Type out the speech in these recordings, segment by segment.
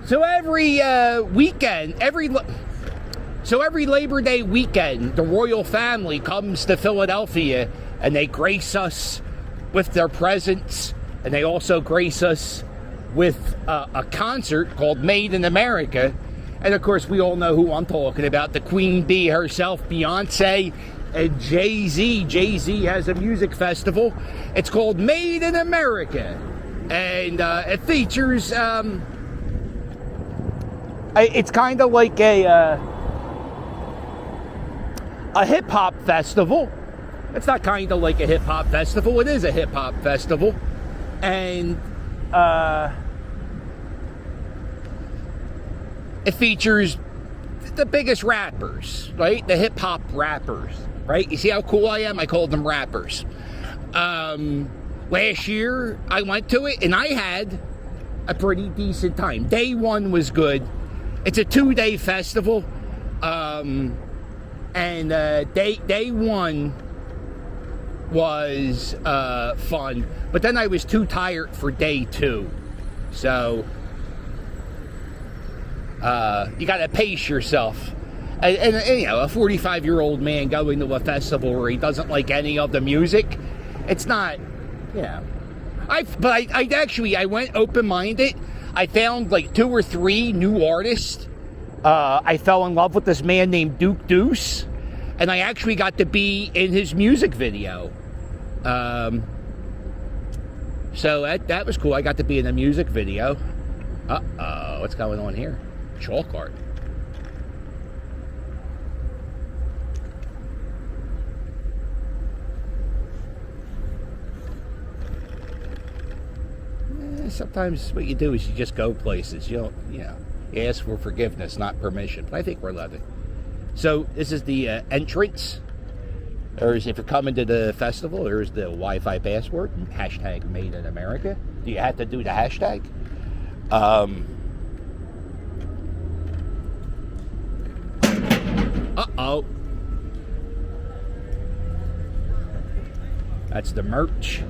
So every weekend, every Labor Day weekend, the royal family comes to Philadelphia and they grace us with their presence, and they also grace us with a concert called Made in America. And of course, we all know who I'm talking about, the Queen Bee herself, Beyonce, and Jay-Z. Jay-Z has a music festival. It's called Made in America, and it features, it's kind of like a hip-hop festival. It's not kind of like a hip-hop festival. It is a hip-hop festival. And it features the biggest rappers, right? The hip-hop rappers, right? You see how cool I am? I called them rappers. Last year, I went to it, and I had a pretty decent time. Day one was good. It's a 2-day festival. And day one was fun, but then I was too tired for day two. So you got to pace yourself. And you know, a 45-year-old man going to a festival where he doesn't like any of the music, it's not, you know. I went open-minded. I found like 2 or 3 new artists. I fell in love with this man named Duke Deuce, and I actually got to be in his music video. So that was cool. I got to be in a music video. Uh-oh, what's going on here? Chalk art. Sometimes what you do is you just go places. You ask for forgiveness, not permission. But I think we're loving. So this is the entrance. Or if you're coming to the festival, there's the Wi-Fi password. Hashtag Made in America. Do you have to do the hashtag? Uh-oh. That's the merch.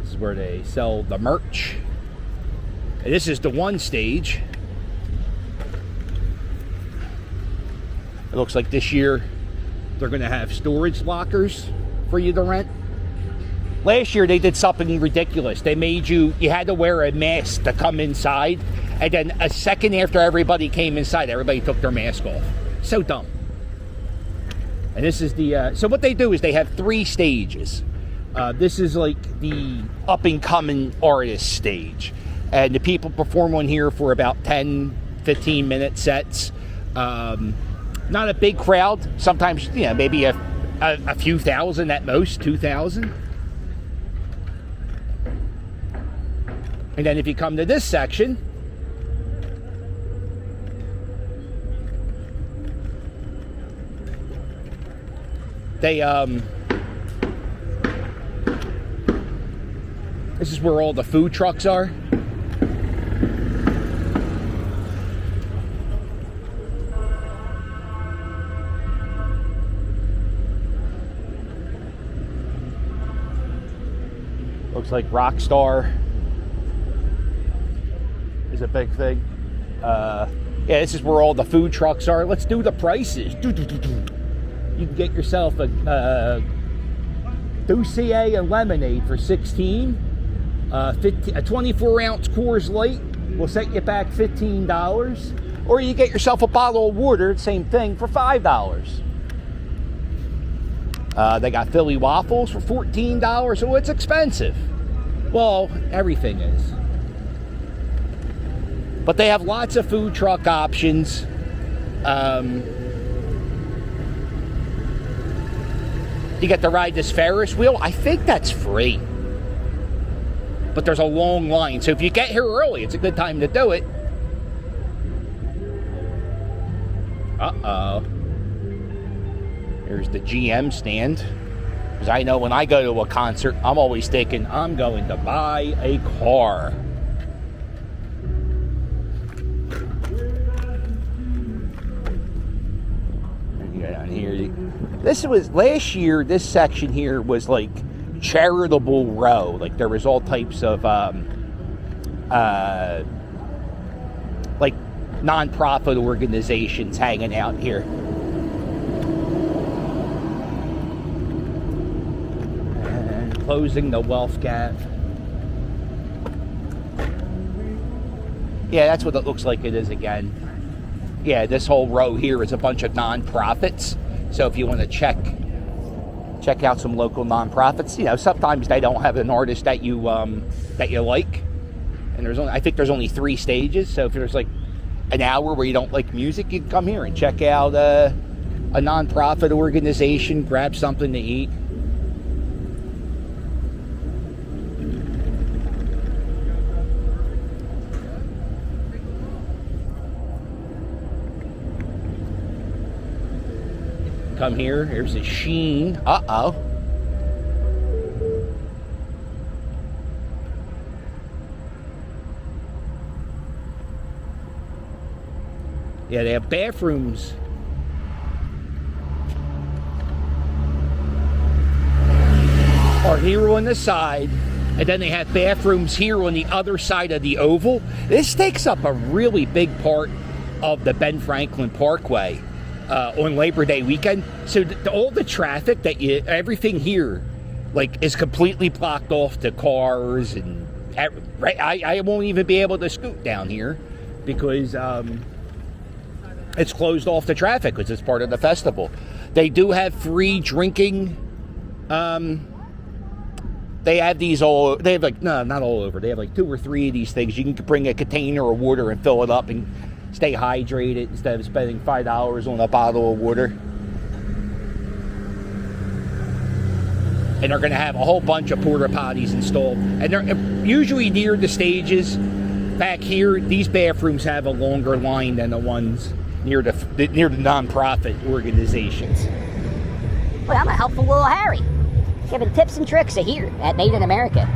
This is where they sell the merch. And this is the one stage. It looks like this year they're going to have storage lockers for you to rent. Last year they did something ridiculous. They made you had to wear a mask to come inside, and then a second after everybody came inside, everybody took their mask off. So dumb. And this is the so what they do is they have 3 stages. This is like the up and coming artist stage, and the people perform on here for about 10-15 minute sets. Not a big crowd. Sometimes, maybe a few thousand at most, 2,000. And then if you come to this section, they this is where all the food trucks are. Looks like Rockstar is a big thing. Yeah, this is where all the food trucks are. Let's do the prices. You can get yourself a Doucier and lemonade for $16. A 24-ounce Coors Light will set you back $15. Or you get yourself a bottle of water, same thing, for $5. They got Philly waffles for $14, so it's expensive. Well, everything is. But they have lots of food truck options. You get to ride this Ferris wheel. I think that's free. But there's a long line, so if you get here early, it's a good time to do it. Uh-oh. Here's the GM stand. Because I know when I go to a concert, I'm always thinking, I'm going to buy a car. You go down here. This was, last year, this section here was like charitable row. Like there was all types of like non-profit organizations hanging out here. And closing the wealth gap. Yeah, that's what it looks like it is again. Yeah, this whole row here is a bunch of non-profits. So if you want to check out some local non-profits, you know, sometimes they don't have an artist that you like. And I think there's only 3 stages. So if there's like an hour where you don't like music, you can come here and check out a non-profit organization, grab something to eat. Come here, here's a Sheen. Uh-oh. Yeah, they have bathrooms. Are here on the side, and then they have bathrooms here on the other side of the oval. This takes up a really big part of the Ben Franklin Parkway on Labor Day weekend. So all the traffic everything here, like, is completely blocked off to cars, and I won't even be able to scoot down here because it's closed off to traffic because it's part of the festival. They do have free drinking. They have these they have like, no, not all over. They have like 2 or 3 of these things. You can bring a container of water and fill it up and stay hydrated instead of spending $5 on a bottle of water. And they're going to have a whole bunch of porta potties installed. And they're usually near the stages. Back here, these bathrooms have a longer line than the ones near the non-profit organizations. Well, I'm a helpful little Harry, giving tips and tricks here at Made in America.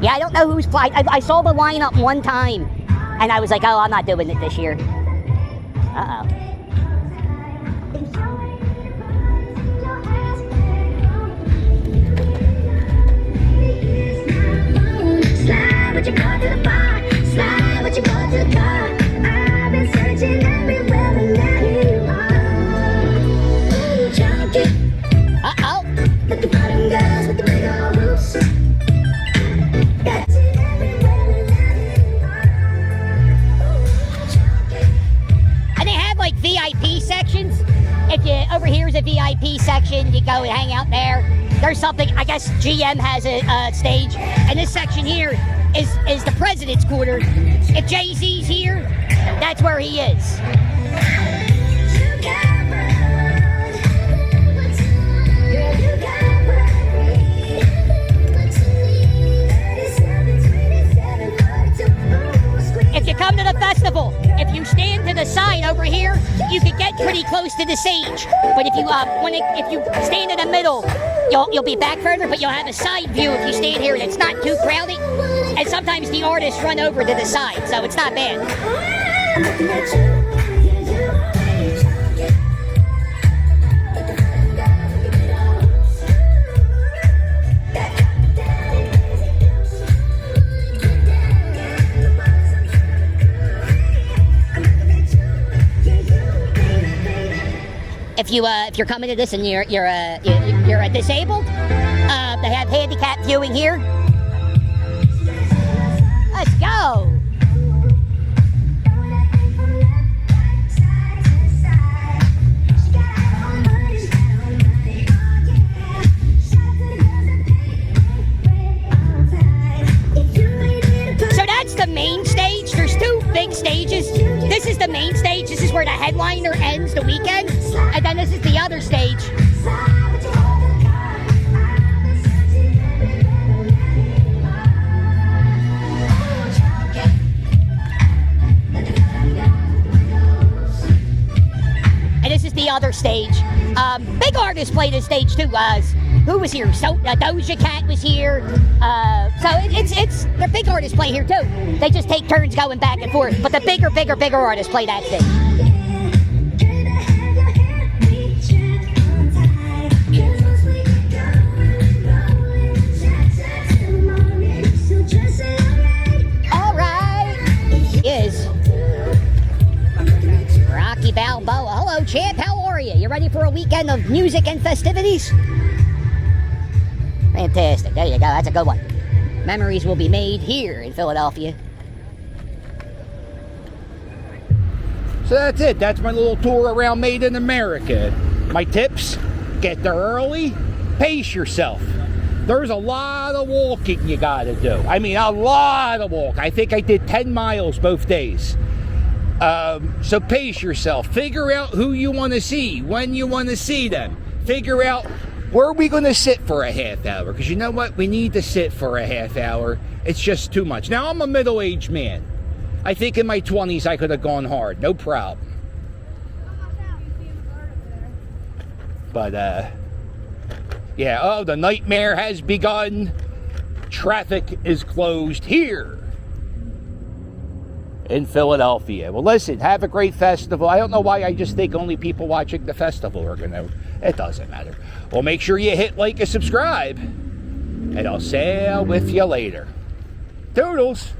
Yeah, I don't know who's playing. I saw the lineup one time, and I was like, oh, I'm not doing it this year. Uh-oh. Slide what you got to the bar. Slide what you got to the car. I've been searching everywhere, and now here you are. Ooh, junkie. Uh-oh. Let the bottom girls with the big old boobs. Got you everywhere, and now here you are. Ooh, junkie. And they have like VIP sections. If you over here is a VIP section, you go and hang out there. There's something, I guess GM has a stage, and this section here is the president's quarter. If Jay-Z's here, that's where he is. If you come to the festival, if you stand to the side over here, you can get pretty close to the stage. But if you if you stand in the middle, you'll be back further, but you'll have a side view if you stand here, and it's not too crowded. And sometimes the artists run over to the side, so it's not bad. If you're coming to this and you're disabled, they have handicap viewing here. Let's go. So that's the main stage. There's 2 big stages. This is the main stage. This is where the headliner ends the weekend. And then this is the other stage. And this is the other stage. Big artists play this stage too. Who was here? So Doja Cat was here. So it's the big artists play here too. They just take turns going back and forth. But the bigger artists play that stage. champ. How are you? You ready for a weekend of music and festivities? Fantastic. There you go. That's a good one. Memories will be made here in Philadelphia. So that's it. That's my little tour around Made in America. My tips: get there early, pace yourself. There's a lot of walking you gotta do. I mean, a lot of walk. I think I did 10 miles both days. So pace yourself. Figure out who you want to see, when you want to see them. Figure out where are we going to sit for a half hour. Because you know what? We need to sit for a half hour. It's just too much. Now, I'm a middle-aged man. I think in my 20s I could have gone hard. No problem. But, yeah, oh, the nightmare has begun. Traffic is closed here in Philadelphia. Well, listen, have a great festival. I don't know why I just think only people watching the festival are going to. It doesn't matter. Well, make sure you hit like and subscribe. And I'll sail with you later. Toodles.